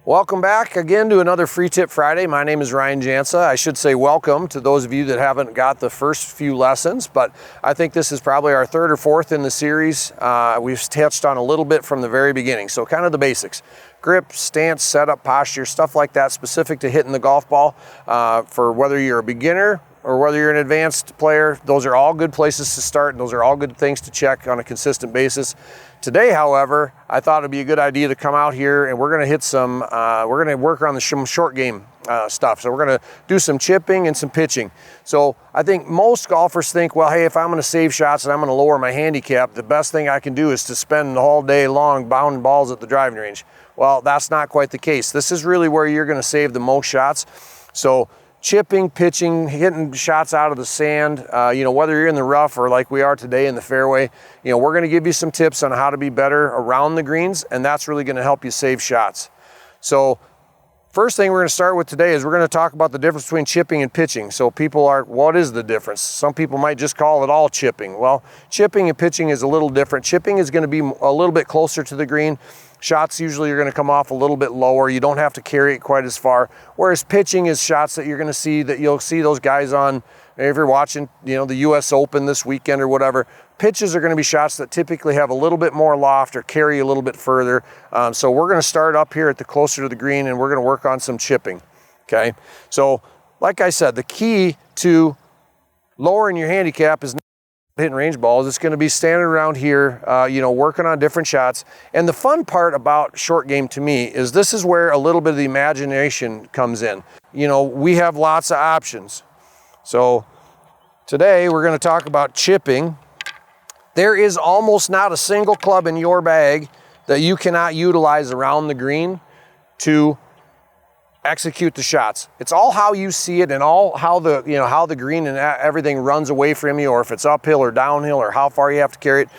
Welcome back again to another Free Tip Friday. My name is Ryan Jansa. I should say welcome to those of you that haven't got the first few lessons, but I think this is probably our third or fourth in the series. We've touched on a little bit from the very beginning, so kind of the basics. Grip, stance, setup, posture, stuff like that specific to hitting the golf ball. For whether you're a beginner or whether you're an advanced player, those are all good places to start, and those are all good things to check on a consistent basis. Today, however, I thought it'd be a good idea to come out here and we're gonna hit some, we're gonna work on the short game stuff. So we're gonna do some chipping and some pitching. So I think most golfers think, well, hey, if I'm gonna save shots and I'm gonna lower my handicap, the best thing I can do is to spend the whole day long bounding balls at the driving range. Well, that's not quite the case. This is really where you're gonna save the most shots. So chipping, pitching, hitting shots out of the sand, whether you're in the rough or like we are today in the fairway, we're going to give you some tips on how to be better around the greens, and that's really going to help you save shots. So first thing we're going to start with today is we're going to talk about the difference between chipping and pitching. So people are, what is the difference? Some people might just call it all chipping. Well, chipping and pitching is a little different. Chipping is going to be a little bit closer to the green. Shots usually are going to come off a little bit lower. You don't have to carry it quite as far. Whereas pitching is shots that you're going to see, that you'll see those guys on, if you're watching, the US Open this weekend or whatever. Pitches are going to be shots that typically have a little bit more loft or carry a little bit further. So we're going to start up here at the closer to the green, and we're going to work on some chipping. Okay. So like I said, the key to lowering your handicap is hitting range balls. It's going to be standing around here, working on different shots. And the fun part about short game to me is this is where a little bit of the imagination comes in. We have lots of options. So today we're going to talk about chipping. There is almost not a single club in your bag that you cannot utilize around the green to execute the shots. It's all how you see it and all how the green and everything runs away from you, or if it's uphill or downhill or how far you have to carry it.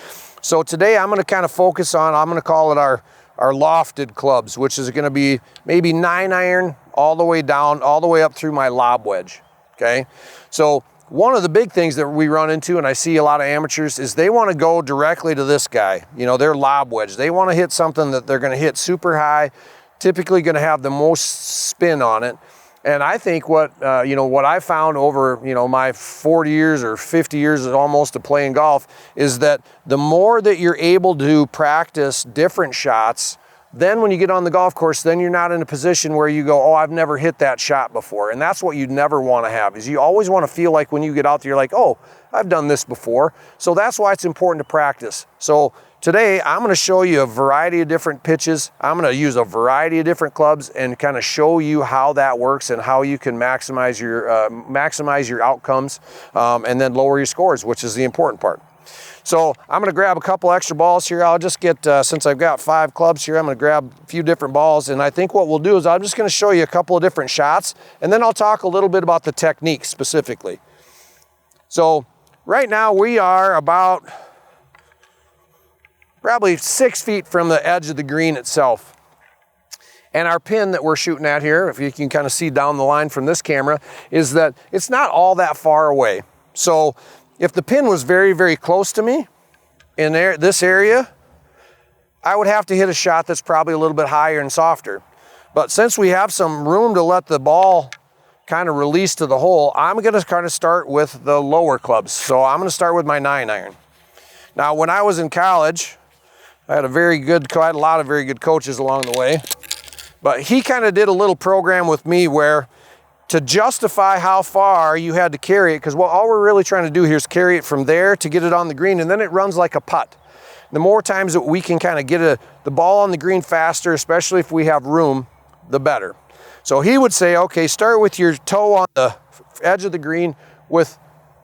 So today I'm going to kind of focus on, I'm going to call it our lofted clubs, which is going to be maybe 9-iron all the way down, all the way up through my lob wedge. Okay. So one of the big things that we run into, and I see a lot of amateurs, is they want to go directly to this guy, their lob wedge. They want to hit something that they're going to hit super high, typically going to have the most spin on it. And I think what I found over, my 40 years or 50 years almost of playing golf is that the more that you're able to practice different shots, then when you get on the golf course, then you're not in a position where you go, oh, I've never hit that shot before. And that's what you'd never want to have, is you always want to feel like when you get out there, you're like, oh, I've done this before. So that's why it's important to practice. So today, I'm going to show you a variety of different pitches. I'm going to use a variety of different clubs and kind of show you how that works and how you can maximize your outcomes and then lower your scores, which is the important part. So I'm going to grab a couple extra balls here. I'll just get, since I've got 5 clubs here, I'm going to grab a few different balls. And I think what we'll do is I'm just going to show you a couple of different shots, and then I'll talk a little bit about the technique specifically. So right now we are about probably 6 feet from the edge of the green itself. And our pin that we're shooting at here, if you can kind of see down the line from this camera, is that it's not all that far away. So if the pin was very, very close to me in this area, I would have to hit a shot that's probably a little bit higher and softer. But since we have some room to let the ball kind of release to the hole, I'm going to kind of start with the lower clubs. So I'm going to start with my 9-iron. Now, when I was in college, I had a lot of very good coaches along the way, but he kind of did a little program with me where to justify how far you had to carry it, because all we're really trying to do here is carry it from there to get it on the green, and then it runs like a putt. The more times that we can kind of get the ball on the green faster, especially if we have room, the better. So he would say, okay, start with your toe on the edge of the green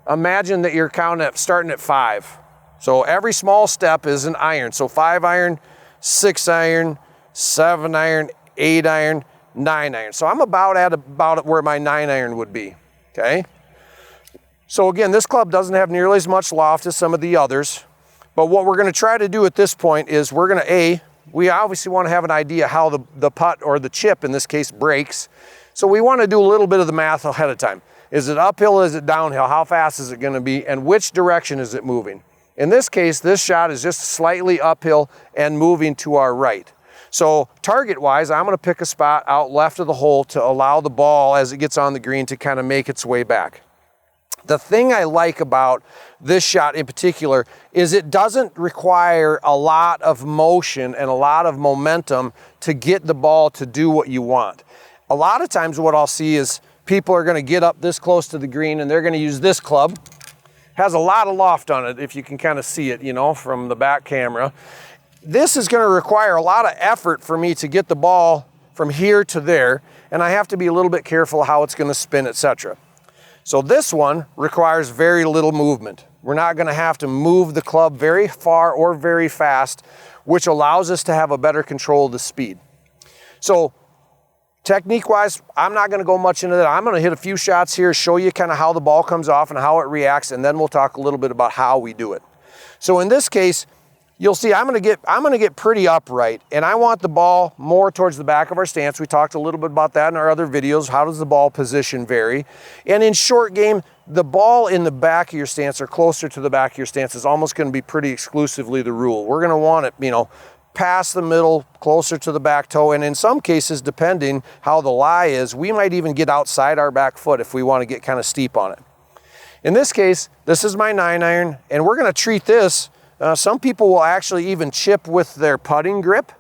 imagine that you're starting at 5. So every small step is an iron. So 5-iron, 6-iron, 7-iron, 8-iron, 9-iron. So I'm about where my 9-iron would be, okay? So again, this club doesn't have nearly as much loft as some of the others, but what we're going to try to do at this point is we're going to, we obviously want to have an idea how the putt, or the chip in this case, breaks. So we want to do a little bit of the math ahead of time. Is it uphill, is it downhill? How fast is it going to be, and which direction is it moving? In this case, this shot is just slightly uphill and moving to our right. So target-wise, I'm going to pick a spot out left of the hole to allow the ball, as it gets on the green, to kind of make its way back. The thing I like about this shot in particular is it doesn't require a lot of motion and a lot of momentum to get the ball to do what you want. A lot of times what I'll see is people are going to get up this close to the green and they're going to use this club. Has a lot of loft on it, if you can kind of see it, you know, from the back camera. This is going to require a lot of effort for me to get the ball from here to there, and I have to be a little bit careful how it's going to spin, etc. So this one requires very little movement. We're not going to have to move the club very far or very fast, which allows us to have a better control of the speed. So technique-wise, I'm not going to go much into that. I'm going to hit a few shots here, show you kind of how the ball comes off and how it reacts, and then we'll talk a little bit about how we do it. So in this case, you'll see I'm going to get pretty upright, and I want the ball more towards the back of our stance. We talked a little bit about that in our other videos. How does the ball position vary? And in short game, the ball in the back of your stance or closer to the back of your stance is almost going to be pretty exclusively the rule. We're going to want it, you know, past the middle, closer to the back toe, and in some cases, depending how the lie is, we might even get outside our back foot if we want to get kind of steep on it. In this case, this is my 9-iron, and we're going to treat this. Some people will actually even chip with their putting grip.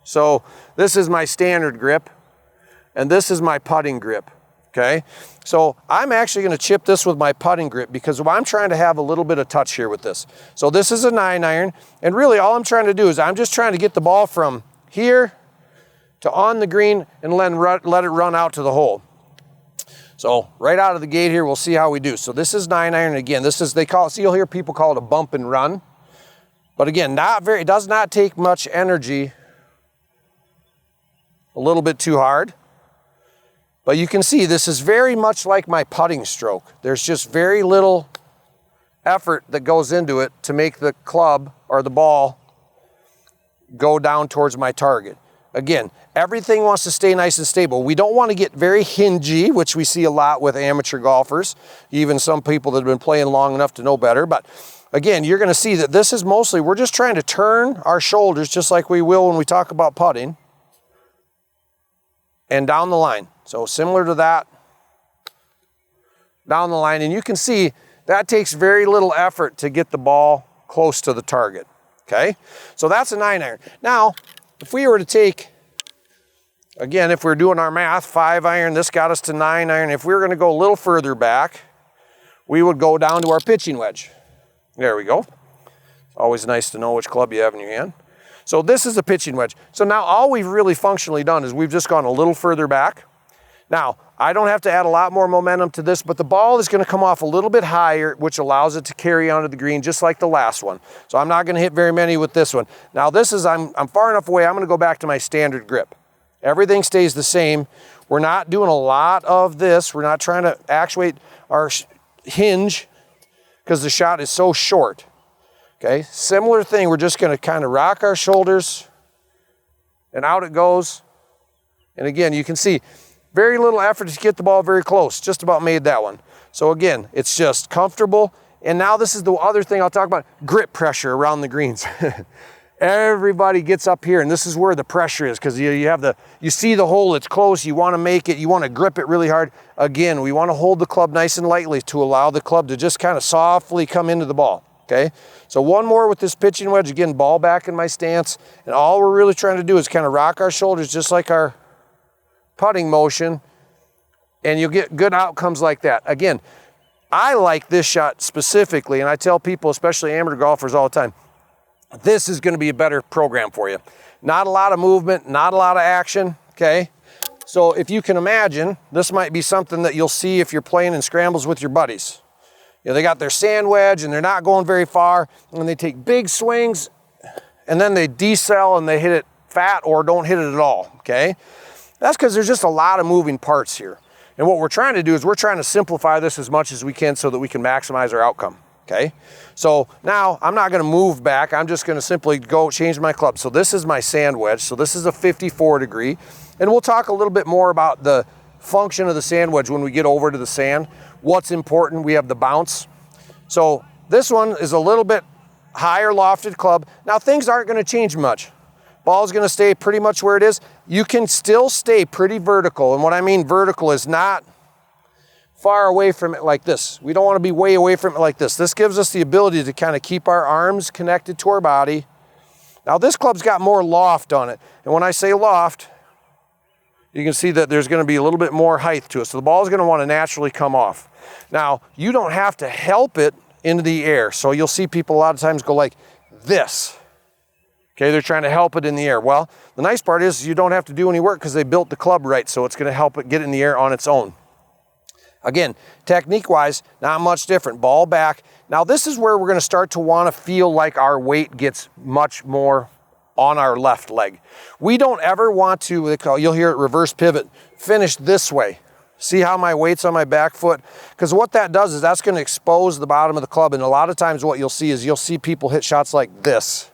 So this is my standard grip, and this is my putting grip, okay? So I'm actually going to chip this with my putting grip because I'm trying to have a little bit of touch here with this. So this is a 9-iron, and really all I'm trying to do is I'm just trying to get the ball from here to on the green and let it run out to the hole. So right out of the gate here, we'll see how we do. So this is 9-iron. Again, this is, see, you'll hear people call it a bump and run. But again, it does not take much energy, a little bit too hard. But you can see this is very much like my putting stroke. There's just very little effort that goes into it to make the club or the ball go down towards my target. Again, everything wants to stay nice and stable. We don't want to get very hingy, which we see a lot with amateur golfers, even some people that have been playing long enough to know better. But again, you're going to see that this is mostly, we're just trying to turn our shoulders just like we will when we talk about putting and down the line. So similar to that, down the line. And you can see that takes very little effort to get the ball close to the target, okay? So that's a 9-iron. Now, if we were to take, again, if we're doing our math, 5-iron, this got us to 9-iron. If we were going to go a little further back, we would go down to our pitching wedge. There we go. It's always nice to know which club you have in your hand. So this is a pitching wedge. So now all we've really functionally done is we've just gone a little further back. Now, I don't have to add a lot more momentum to this, but the ball is going to come off a little bit higher, which allows it to carry onto the green just like the last one. So I'm not going to hit very many with this one. Now this is, I'm far enough away, I'm going to go back to my standard grip. Everything stays the same. We're not doing a lot of this. We're not trying to actuate our hinge because the shot is so short. Okay, similar thing, we're just going to kind of rock our shoulders and out it goes. And again, you can see very little effort to get the ball very close. Just about made that one. So again, it's just comfortable. And now this is the other thing I'll talk about, grip pressure around the greens. Everybody gets up here and this is where the pressure is because you see the hole, it's close, you want to make it, you want to grip it really hard. Again, we want to hold the club nice and lightly to allow the club to just kind of softly come into the ball. Okay, so one more with this pitching wedge. Again, ball back in my stance. And all we're really trying to do is kind of rock our shoulders just like our putting motion. And you'll get good outcomes like that. Again, I like this shot specifically, and I tell people, especially amateur golfers all the time, this is going to be a better program for you. Not a lot of movement, not a lot of action, okay? So if you can imagine, this might be something that you'll see if you're playing in scrambles with your buddies. You know, they got their sand wedge and they're not going very far, and they take big swings and then they decel and they hit it fat or don't hit it at all, okay? That's because there's just a lot of moving parts here. And what we're trying to do is we're trying to simplify this as much as we can so that we can maximize our outcome, okay? So now I'm not gonna move back, I'm just gonna simply go change my club. So this is my sand wedge, so this is a 54 degree. And we'll talk a little bit more about the function of the sand wedge when we get over to the sand. What's important, we have the bounce. So this one is a little bit higher lofted club. Now things aren't gonna change much. Ball's gonna stay pretty much where it is. You can still stay pretty vertical, and what I mean vertical is not far away from it like this. We don't wanna be way away from it like this. This gives us the ability to kind of keep our arms connected to our body. Now this club's got more loft on it, and when I say loft, you can see that there's gonna be a little bit more height to it, so the ball's gonna wanna naturally come off. Now, you don't have to help it into the air, so you'll see people a lot of times go like this. Okay, they're trying to help it in the air. Well, the nice part is you don't have to do any work because they built the club right, so it's gonna help it get in the air on its own. Again, technique-wise, not much different. Ball back. Now this is where we're gonna start to wanna feel like our weight gets much more on our left leg. We don't ever want to, you'll hear it reverse pivot, finish this way. See how my weight's on my back foot? Because what that does is that's gonna expose the bottom of the club, and a lot of times what you'll see is you'll see people hit shots like this.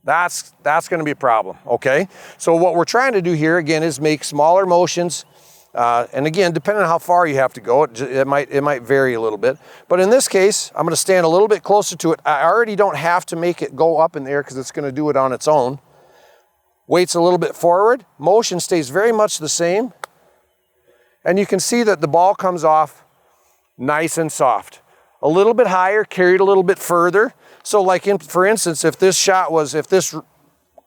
That's gonna be a problem, okay? So what we're trying to do here, again, is make smaller motions. And again, depending on how far you have to go, it might vary a little bit. But in this case, I'm gonna stand a little bit closer to it. I already don't have to make it go up in the air because it's gonna do it on its own. Weight's a little bit forward. Motion stays very much the same. And you can see that the ball comes off nice and soft. A little bit higher, carried a little bit further. So like for instance, if this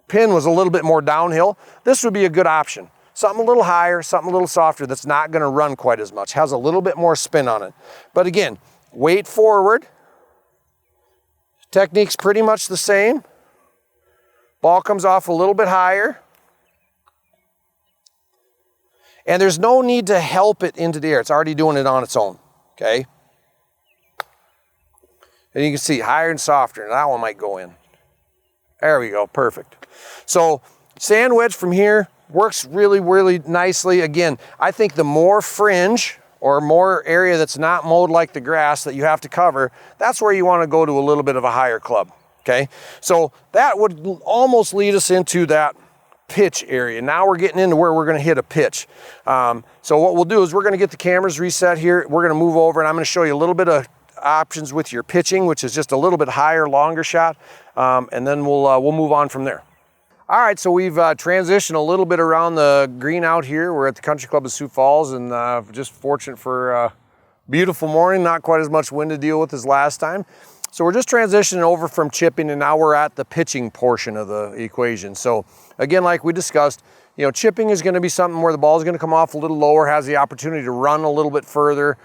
pin was a little bit more downhill, this would be a good option. Something a little higher, something a little softer that's not gonna run quite as much, has a little bit more spin on it. But again, weight forward, technique's pretty much the same. Ball comes off a little bit higher. And there's no need to help it into the air. It's already doing it on its own, okay? And you can see higher and softer, and that one might go in. There we go, perfect. So sand wedge from here works really, really nicely. Again, I think the more fringe or more area that's not mowed like the grass that you have to cover, that's where you want to go to a little bit of a higher club, okay? So that would almost lead us into that pitch area. Now we're getting into where we're going to hit a pitch. So what we'll do is we're going to get the cameras reset here. We're going to move over and I'm going to show you a little bit of options with your pitching, which is just a little bit higher, longer shot. And then we'll move on from there. All right, so we've transitioned a little bit around the green out here. We're at the Country Club of Sioux Falls, and just fortunate for a beautiful morning, not quite as much wind to deal with as last time. So we're just transitioning over from chipping, and now we're at the pitching portion of the equation. So again, like we discussed, you know, chipping is going to be something where the ball is going to come off a little lower, has the opportunity to run a little bit further.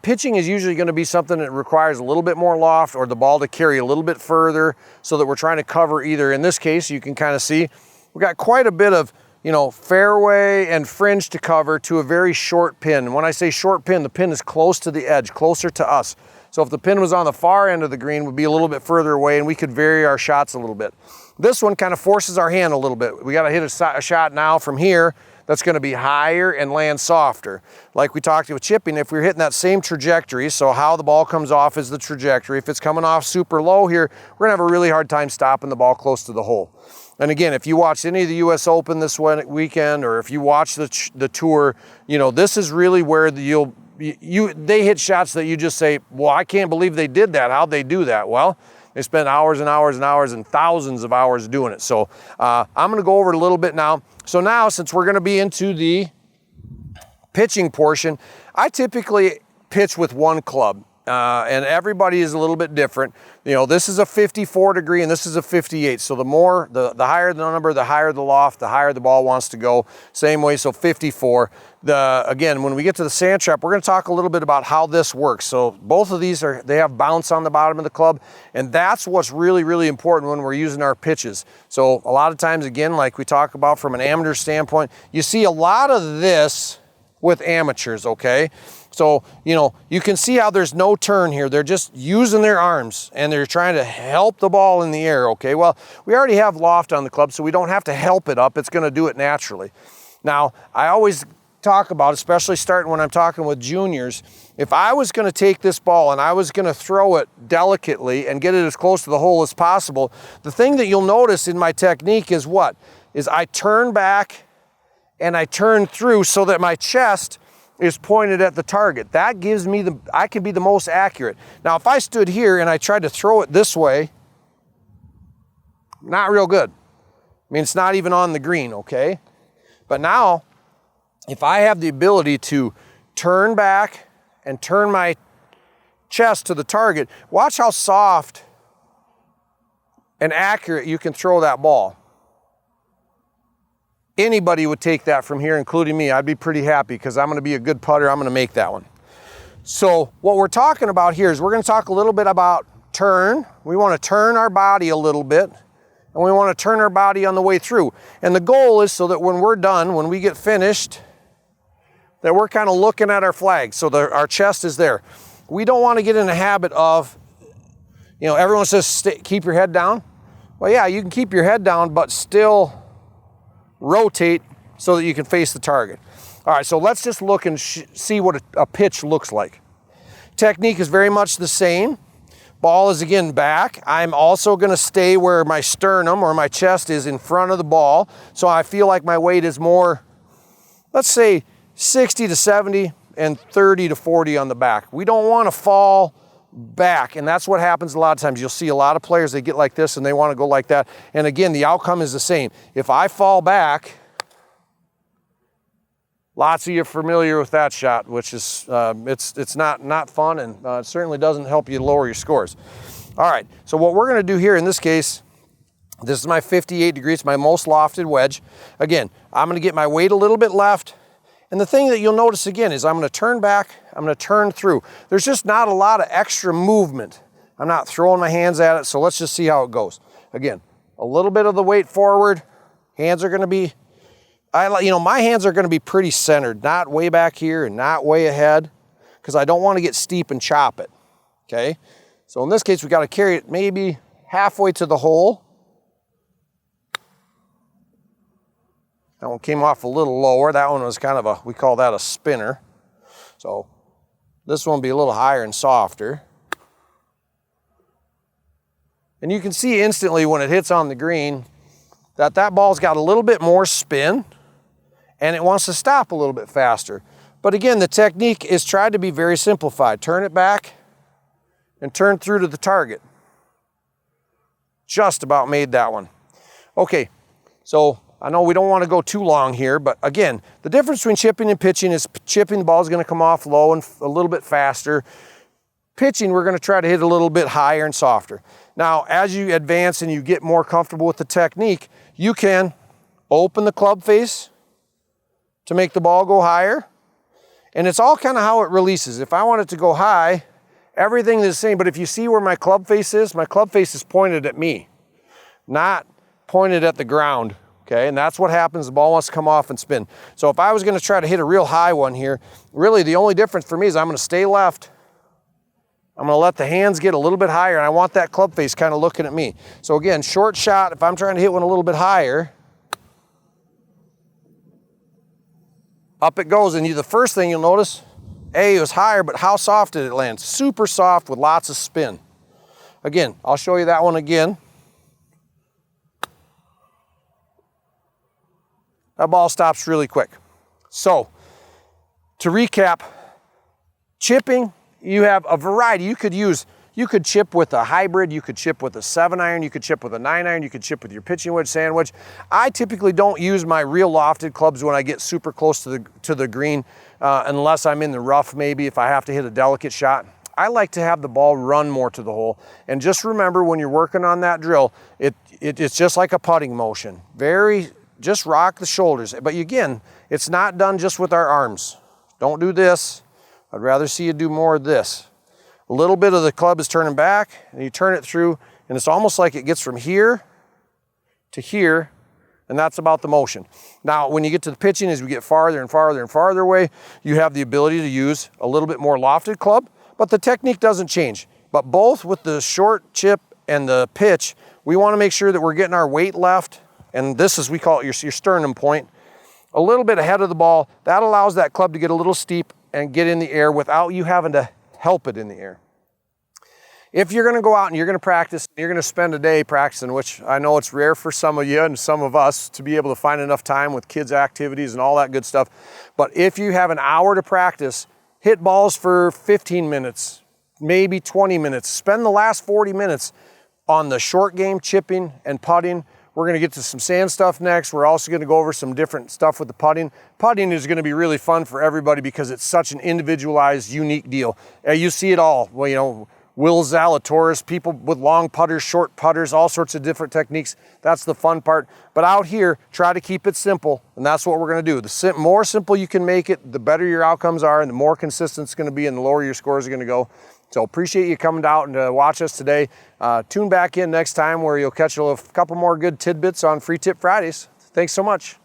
Pitching is usually going to be something that requires a little bit more loft or the ball to carry a little bit further, so that we're trying to cover either, in this case, you can kind of see, we've got quite a bit of, you know, fairway and fringe to cover to a very short pin. When I say short pin, the pin is close to the edge, closer to us. So if the pin was on the far end of the green, would be a little bit further away and we could vary our shots a little bit. This one kind of forces our hand a little bit. We got to hit a shot now from here that's going to be higher and land softer. Like we talked with chipping, if we're hitting that same trajectory, so how the ball comes off is the trajectory. If it's coming off super low here, we're going to have a really hard time stopping the ball close to the hole. And again, if you watched any of the US Open this weekend, or if you watch the tour, you know, this is really where they hit shots that you just say, well, I can't believe they did that. How'd they do that? Well, they spent hours and hours and hours and thousands of hours doing it. So I'm going to go over it a little bit now. So now, since we're going to be into the pitching portion, I typically pitch with one club. And everybody is a little bit different. You know, this is a 54 degree and this is a 58. So the higher the number, the higher the loft, the higher the ball wants to go. Same way, so 54. Again, when we get to the sand trap, we're going to talk a little bit about how this works. So both of these they have bounce on the bottom of the club, and that's what's really, really important when we're using our pitches. So a lot of times, again, like we talk about from an amateur standpoint, you see a lot of this with amateurs, okay? So, you know, you can see how there's no turn here. They're just using their arms and they're trying to help the ball in the air, okay? Well, we already have loft on the club, so we don't have to help it up. It's gonna do it naturally. Now, I always talk about, especially starting when I'm talking with juniors, if I was gonna take this ball and I was gonna throw it delicately and get it as close to the hole as possible, the thing that you'll notice in my technique is what? Is I turn back and I turn through so that my chest is pointed at the target. That gives me I can be the most accurate. Now, if I stood here and I tried to throw it this way, not real good. I mean, it's not even on the green, okay? But now, if I have the ability to turn back and turn my chest to the target, watch how soft and accurate you can throw that ball. Anybody would take that from here, including me. I'd be pretty happy because I'm going to be a good putter. I'm going to make that one. So what we're talking about here is we're going to talk a little bit about turn. We want to turn our body a little bit, and we want to turn our body on the way through. And the goal is so that when we're done, when we get finished, that we're kind of looking at our flag so that our chest is there. We don't want to get in the habit of, you know, everyone says keep your head down. Well, yeah, you can keep your head down, but still rotate so that you can face the target. All right, so let's just look and see what a pitch looks like. Technique is very much the same. Ball is again back. I'm also going to stay where my sternum or my chest is in front of the ball, so I feel like my weight is more, let's say 60 to 70 and 30 to 40 on the back. We don't want to fall back, and that's what happens a lot of times. You'll see a lot of players, they get like this and they want to go like that, and again, the outcome is the same. If I fall back, lots of you are familiar with that shot, which is, it's not fun, and it certainly doesn't help you lower your scores. All right, so what we're going to do here in this case, this is my 58 degrees, my most lofted wedge. Again, I'm going to get my weight a little bit left, and the thing that you'll notice again is I'm going to turn back, I'm going to turn through. There's just not a lot of extra movement. I'm not throwing my hands at it, so let's just see how it goes. Again, a little bit of the weight forward, hands are going to be, my hands are going to be pretty centered, not way back here and not way ahead, because I don't want to get steep and chop it, okay? So in this case, we got to carry it maybe halfway to the hole. That one came off a little lower. That one was kind of we call that a spinner. So this one will be a little higher and softer. And you can see instantly when it hits on the green that ball's got a little bit more spin and it wants to stop a little bit faster. But again, the technique is tried to be very simplified. Turn it back and turn through to the target. Just about made that one. Okay, so I know we don't want to go too long here, but again, the difference between chipping and pitching is chipping, the ball is going to come off low and a little bit faster. Pitching, we're going to try to hit a little bit higher and softer. Now, as you advance and you get more comfortable with the technique, you can open the club face to make the ball go higher. And it's all kind of how it releases. If I want it to go high, everything is the same, but if you see where my club face is pointed at me, not pointed at the ground. Okay, and that's what happens, the ball wants to come off and spin. So if I was going to try to hit a real high one here, really the only difference for me is I'm going to stay left. I'm going to let the hands get a little bit higher, and I want that club face kind of looking at me. So again, short shot, if I'm trying to hit one a little bit higher, up it goes. And the first thing you'll notice, it was higher, but how soft did it land? Super soft with lots of spin. Again, I'll show you that one again. That ball stops really quick. So, to recap, chipping, you have a variety. You could chip with a hybrid, you could chip with a 7-iron, you could chip with a 9-iron, you could chip with your pitching wedge, sand wedge. I typically don't use my real lofted clubs when I get super close to the green, unless I'm in the rough maybe, if I have to hit a delicate shot. I like to have the ball run more to the hole. And just remember when you're working on that drill, it's just like a putting motion. Just rock the shoulders. But again, it's not done just with our arms. Don't do this. I'd rather see you do more of this. A little bit of the club is turning back, and you turn it through, and it's almost like it gets from here to here, and that's about the motion. Now, when you get to the pitching, as we get farther and farther and farther away, you have the ability to use a little bit more lofted club, but the technique doesn't change. But both with the short chip and the pitch, we want to make sure that we're getting our weight left, and this is, we call it your sternum point, a little bit ahead of the ball. That allows that club to get a little steep and get in the air without you having to help it in the air. If you're going to go out and you're going to practice, you're going to spend a day practicing, which I know it's rare for some of you and some of us to be able to find enough time with kids' activities and all that good stuff. But if you have an hour to practice, hit balls for 15 minutes, maybe 20 minutes. Spend the last 40 minutes on the short game, chipping and putting. We're going to get to some sand stuff next. We're also going to go over some different stuff with the putting. Putting is going to be really fun for everybody because it's such an individualized, unique deal. You see it all. Well, you know, Will Zalatoris, people with long putters, short putters, all sorts of different techniques. That's the fun part. But out here, try to keep it simple, and that's what we're going to do. The more simple you can make it, the better your outcomes are, and the more consistent it's going to be, and the lower your scores are going to go. So appreciate you coming out and to watch us today. Tune back in next time where you'll catch a couple more good tidbits on Free Tip Fridays. Thanks so much.